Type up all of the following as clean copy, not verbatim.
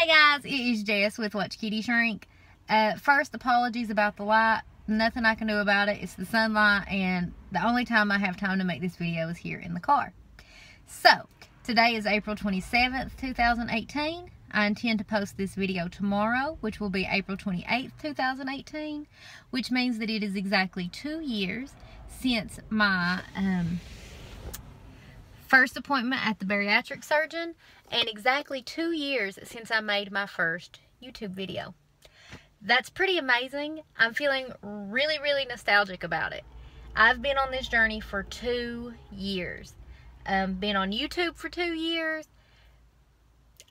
Hey guys, it is Jess with Watch Kitty Shrink. First, apologies about the light. Nothing I can do about it. It's the sunlight, and the only time I have time to make this video is here in the car. So, today is April 27th, 2018. I intend to post this video tomorrow, which will be April 28th, 2018, which means that it is exactly 2 years since my first appointment at the bariatric surgeon, and exactly 2 years since I made my first YouTube video. That's pretty amazing. I'm feeling really nostalgic about it. I've been on this journey for 2 years. Been on YouTube for 2 years.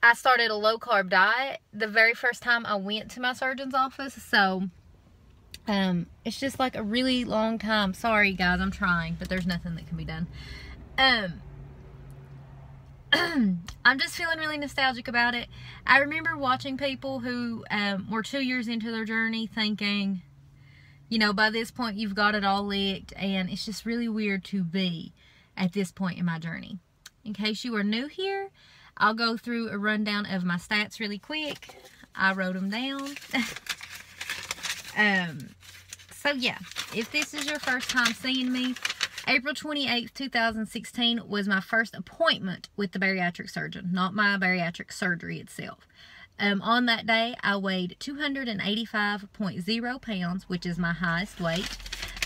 I started a low-carb diet the very first time I went to my surgeon's office, so it's just like a really long time. Sorry guys, I'm trying, but there's nothing that can be done. I'm just feeling really nostalgic about it. I remember watching people who were 2 years into their journey thinking, you know, by this point you've got it all licked, and it's just really weird to be at this point in my journey. In case you are new here, I'll go through a rundown of my stats really quick. I wrote them down. So yeah, if this is your first time seeing me, April 28th, 2016 was my first appointment with the bariatric surgeon, not my bariatric surgery itself. On that day, I weighed 285.0 pounds, which is my highest weight.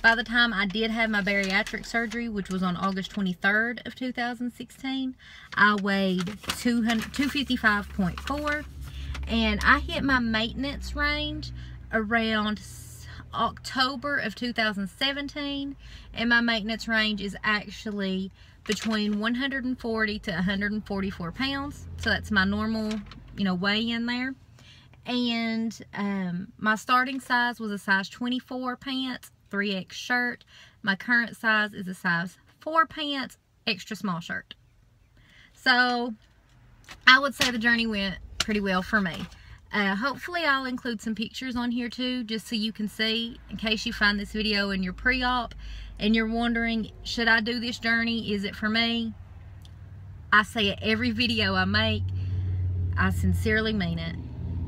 By the time I did have my bariatric surgery, which was on August 23rd of 2016, I weighed 255.4, and I hit my maintenance range around October of 2017, and my maintenance range is actually between 140 to 144 pounds, so that's my normal, you know, weigh in there. And my starting size was a size 24 pants, 3X shirt. My current size is a size 4 pants, extra small shirt. So I would say the journey went pretty well for me. Hopefully I'll include some pictures on here too, just so you can see, in case you find this video in your pre-op and you're wondering, should I do this journey? Is it for me? I say it every video I make. I sincerely mean it.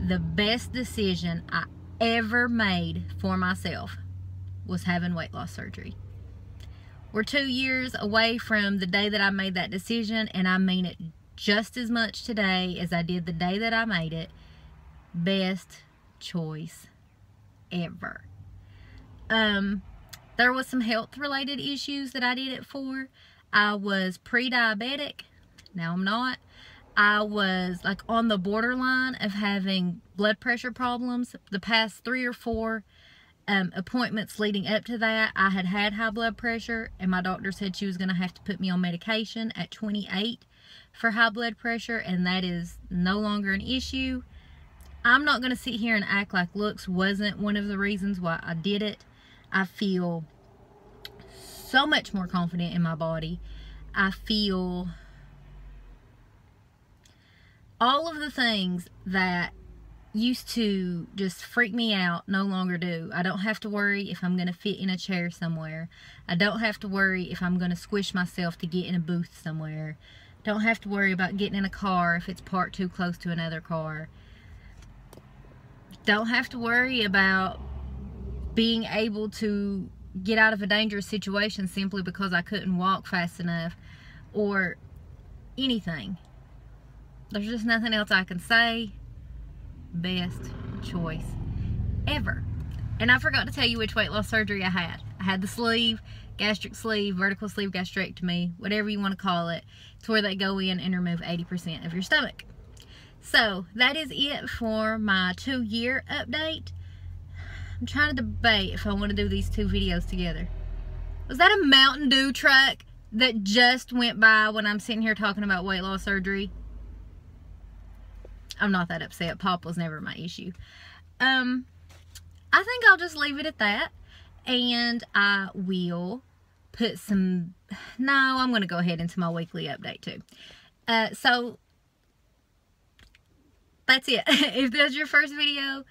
The best decision I ever made for myself was having weight loss surgery. We're 2 years away from the day that I made that decision, and I mean it just as much today as I did the day that I made it. Best choice ever. There was some health related issues that I did it for. I was pre-diabetic. Now I'm not. I was like on the borderline of having blood pressure problems. The past 3 or 4 appointments leading up to that, I had high blood pressure, and my doctor said she was going to have to put me on medication at 28 for high blood pressure, and that is no longer an issue. I'm not going to sit here and act like looks wasn't one of the reasons why I did it. I feel so much more confident in my body. I feel all of the things that used to just freak me out no longer do. I don't have to worry if I'm going to fit in a chair somewhere. I don't have to worry if I'm going to squish myself to get in a booth somewhere. Don't have to worry about getting in a car if it's parked too close to another car. Don't have to worry about being able to get out of a dangerous situation simply because I couldn't walk fast enough or anything. There's just nothing else I can say. Best choice ever. And I forgot to tell you which weight loss surgery I had. I had the sleeve, gastric sleeve, vertical sleeve gastrectomy, whatever you want to call it. It's where they go in and remove 80% of your stomach. So that is it for my 2-year update. I'm trying to debate if I want to do these 2 videos together. Was that a Mountain Dew truck that just went by when I'm sitting here talking about weight loss surgery? I'm not that upset. Pop was never my issue. I think I'll just leave it at that, and I will put some, no, I'm going to go ahead into my weekly update too. So that's it. If that's your first video,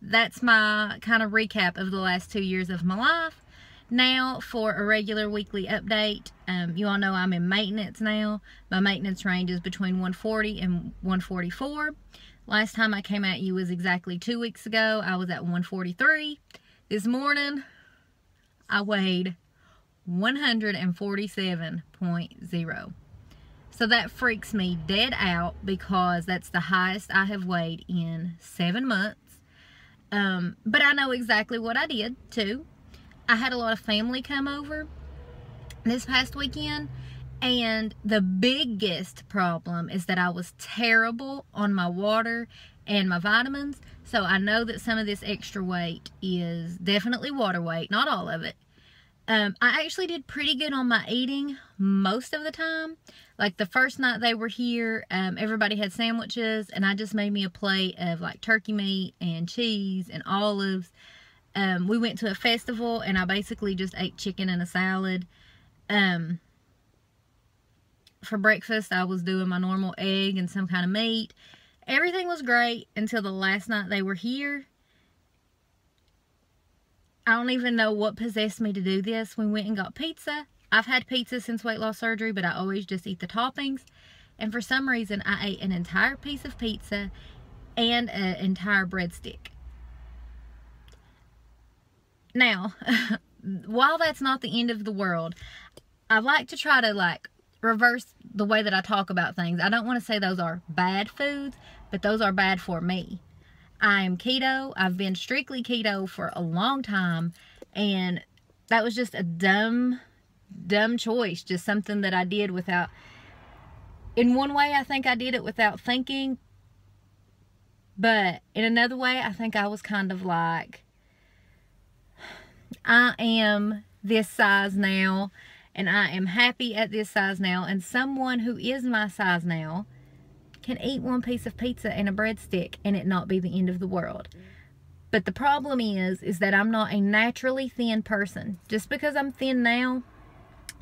that's my kind of recap of the last 2 years of my life. Now for a regular weekly update. You all know I'm in maintenance now. My maintenance range is between 140 and 144. Last time I came at you was exactly 2 weeks ago. I was at 143. This morning, I weighed 147.0. So that freaks me dead out because that's the highest I have weighed in 7 months. But I know exactly what I did too. I had a lot of family come over this past weekend, and the biggest problem is that I was terrible on my water and my vitamins. So I know that some of this extra weight is definitely water weight, not all of it. I actually did pretty good on my eating most of the time. Like the first night they were here, everybody had sandwiches, and I just made me a plate of like turkey meat and cheese and olives. We went to a festival, and I basically just ate chicken and a salad. For breakfast, I was doing my normal egg and some kind of meat. Everything was great until the last night they were here. I don't even know what possessed me to do this. We went and got pizza. I've had pizza since weight loss surgery, but I always just eat the toppings. And for some reason, I ate an entire piece of pizza and an entire breadstick. Now, while that's not the end of the world, I like to try to like reverse the way that I talk about things. I don't want to say those are bad foods, but those are bad for me. I am keto. I've been strictly keto for a long time, and that was just a dumb choice. Just something that I did without, in one way I think I did it without thinking, but in another way I think I was kind of like, I am this size now, and I am happy at this size now, and someone who is my size now can eat one piece of pizza and a breadstick and it not be the end of the world. But the problem is that I'm not a naturally thin person. Just because I'm thin now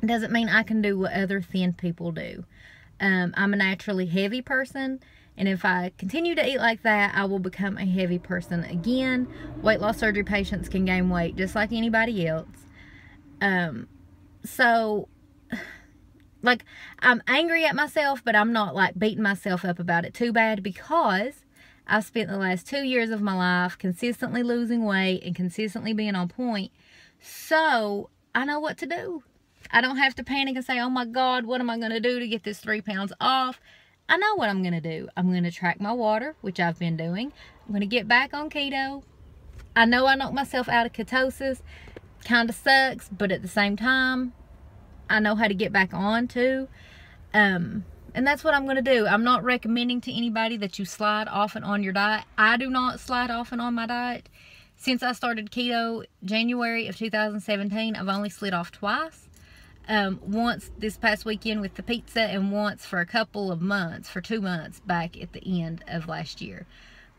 doesn't mean I can do what other thin people do. I'm a naturally heavy person, and if I continue to eat like that, I will become a heavy person again. Weight loss surgery patients can gain weight just like anybody else. So, like, I'm angry at myself, but I'm not, like, beating myself up about it too bad, because I've spent the last 2 years of my life consistently losing weight and consistently being on point. So, I know what to do. I don't have to panic and say, oh my God, what am I going to do to get this 3 pounds off? I know what I'm going to do. I'm going to track my water, which I've been doing. I'm going to get back on keto. I know I knocked myself out of ketosis. Kind of sucks, but at the same time, I know how to get back on too. And that's what I'm going to do. I'm not recommending to anybody that you slide off and on your diet. I do not slide off and on my diet. Since I started keto January of 2017, I've only slid off twice. Once this past weekend with the pizza, and once for a couple of months, for 2 months back at the end of last year.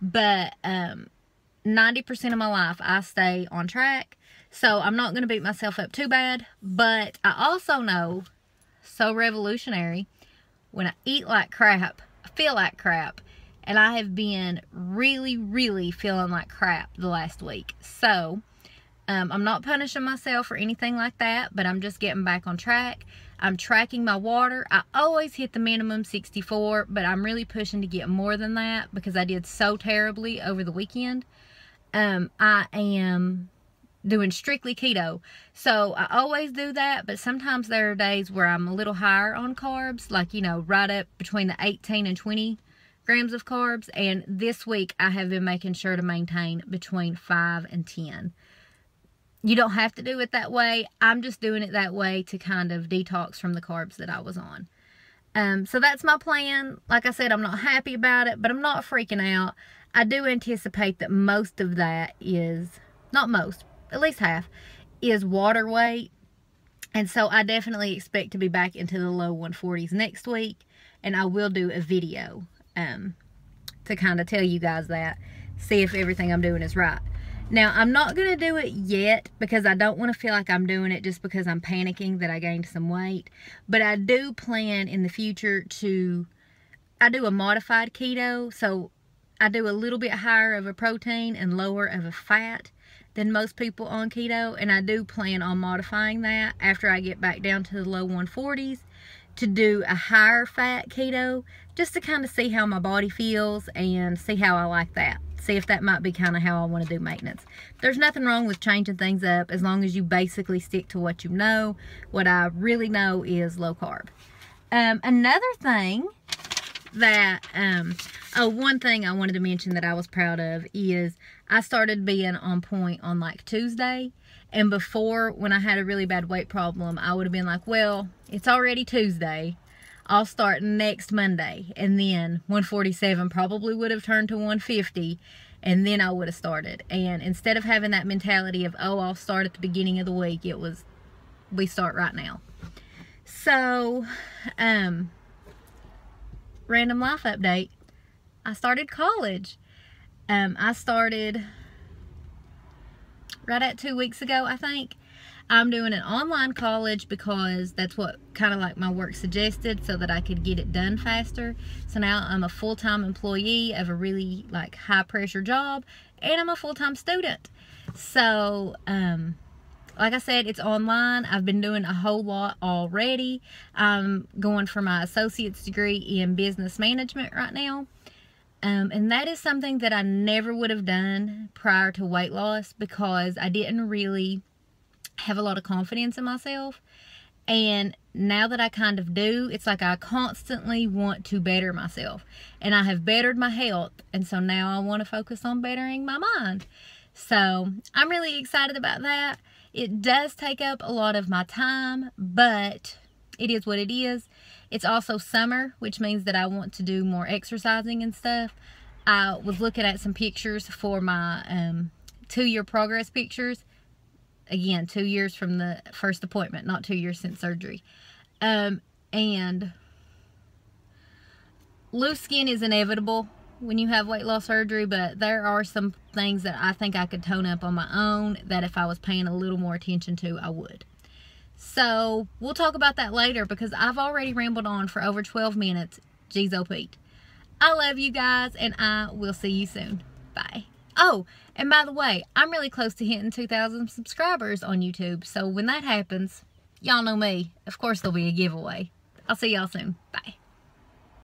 But 90% of my life I stay on track. So I'm not going to beat myself up too bad. But I also know, so revolutionary, when I eat like crap, I feel like crap. And I have been really, really feeling like crap the last week. So I'm not punishing myself or anything like that, but I'm just getting back on track. I'm tracking my water. I always hit the minimum 64, but I'm really pushing to get more than that because I did so terribly over the weekend. I am doing strictly keto. So I always do that, but sometimes there are days where I'm a little higher on carbs, like, you know, right up between the 18 and 20 grams of carbs. And this week I have been making sure to maintain between 5 and 10. You don't have to do it that way. I'm just doing it that way to kind of detox from the carbs that I was on. So that's my plan. Like I said, I'm not happy about it, but I'm not freaking out. I do anticipate that most of that is, not most, at least half, is water weight. And so I definitely expect to be back into the low 140s next week. And I will do a video to kind of tell you guys that. See if everything I'm doing is right. Now, I'm not going to do it yet because I don't want to feel like I'm doing it just because I'm panicking that I gained some weight. But I do plan in the future to, I do a modified keto. So I do a little bit higher of a protein and lower of a fat. than most people on keto, and I do plan on modifying that after I get back down to the low 140s to do a higher fat keto, just to kind of see how my body feels and see how I like that. See if that might be kind of how I want to do maintenance. There's nothing wrong with changing things up as long as you basically stick to what you know. What I really know is low carb. Another thing that, one thing I wanted to mention that I was proud of is I started being on point on like Tuesday. And before, when I had a really bad weight problem, I would have been like, well, it's already Tuesday. I'll start next Monday. And then 147 probably would have turned to 150. And then I would have started. And instead of having that mentality of, oh, I'll start at the beginning of the week, it was, we start right now. So, random life update. I started college. I started right at 2 weeks ago, I think. I'm doing an online college because that's what kind of like my work suggested, so that I could get it done faster. So now I'm a full-time employee of a really like high pressure job, and I'm a full-time student. So like I said, it's online. I've been doing a whole lot already. I'm going for my associate's degree in business management right now. And that is something that I never would have done prior to weight loss, because I didn't really have a lot of confidence in myself. And now that I kind of do, it's like I constantly want to better myself. And I have bettered my health, and so now I want to focus on bettering my mind. So I'm really excited about that. It does take up a lot of my time, but it is what it is. It's also summer, which means that I want to do more exercising and stuff. I was looking at some pictures for my 2-year progress pictures. Again, 2 years from the first appointment, not 2 years since surgery. And loose skin is inevitable when you have weight loss surgery, but there are some things that I think I could tone up on my own that if I was paying a little more attention to, I would. So we'll talk about that later, because I've already rambled on for over 12 minutes. Jeez, oh Pete. I love you guys, and I will see you soon. Bye. Oh, and by the way, I'm really close to hitting 2,000 subscribers on YouTube. So when that happens, y'all know me. Of course there'll be a giveaway. I'll see y'all soon. Bye.